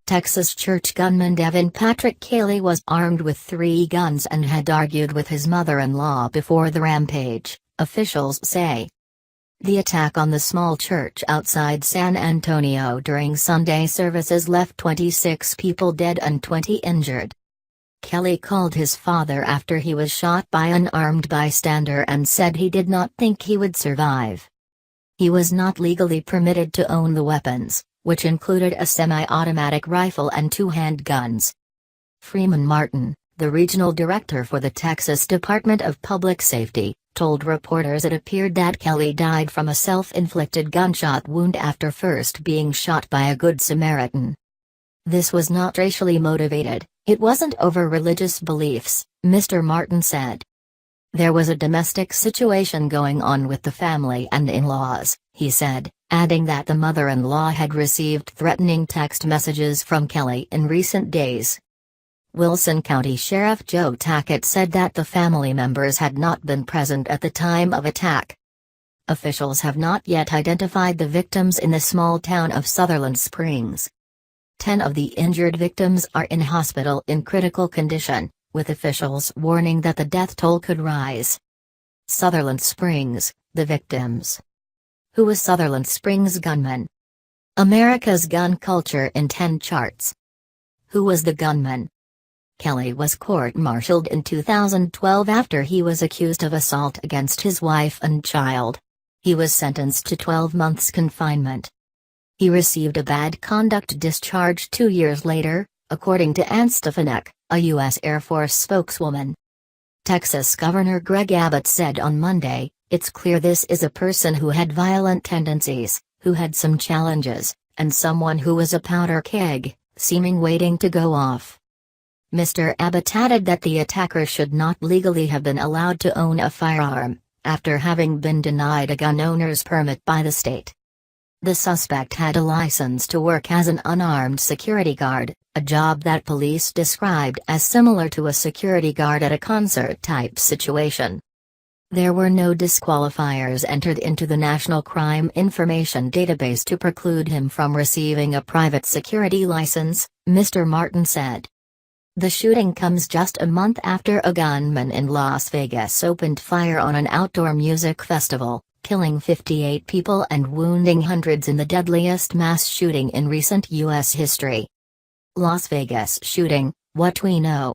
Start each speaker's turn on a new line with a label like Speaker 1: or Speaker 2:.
Speaker 1: Texas church gunman Devin Kelley was armed with 3 guns and had argued with his mother-in-law before the rampage, officials say. The attack on the small church outside San Antonio during Sunday services left 26 people dead and 20 injured. Kelley called his father after he was shot by an armed bystander and said he did not think he would survive. He was not legally permitted to own the weapons, which included a semi-automatic rifle and 2 handguns. Freeman Martin, the regional director for the Texas Department of Public Safety, told reporters it appeared that Kelley died from a self-inflicted gunshot wound after first being shot by a Good Samaritan. This was not racially motivated, it wasn't over religious beliefs, Mr. Martin said. There was a domestic situation going on with the family and in-laws, he said, adding that the mother-in-law had received threatening text messages from Kelley in recent days. Wilson County Sheriff Joe Tackett said that the family members had not been present at the time of attack. Officials have not yet identified the victims in the small town of Sutherland Springs. 10 of the injured victims are in hospital in critical condition, with officials warning that the death toll could rise. Sutherland Springs, the victims. Who was Sutherland Springs gunman? America's gun culture in 10 charts. Who was the gunman? Kelley was court-martialed in 2012 after he was accused of assault against his wife and child. He was sentenced to 12 months confinement. He received a bad conduct discharge 2 years later, according to Ann Stefanik, a U.S. Air Force spokeswoman. Texas Governor Greg Abbott said on Monday, "It's clear this is a person who had violent tendencies, who had some challenges, and someone who was a powder keg, seeming waiting to go off." Mr. Abbott added that the attacker should not legally have been allowed to own a firearm, after having been denied a gun owner's permit by the state. The suspect had a license to work as an unarmed security guard, a job that police described as similar to a security guard at a concert-type situation. There were no disqualifiers entered into the National Crime Information Database to preclude him from receiving a private security license, Mr. Martin said. The shooting comes just a month after a gunman in Las Vegas opened fire on an outdoor music festival, killing 58 people and wounding hundreds in the deadliest mass shooting in recent U.S. history. Las Vegas shooting, what we know.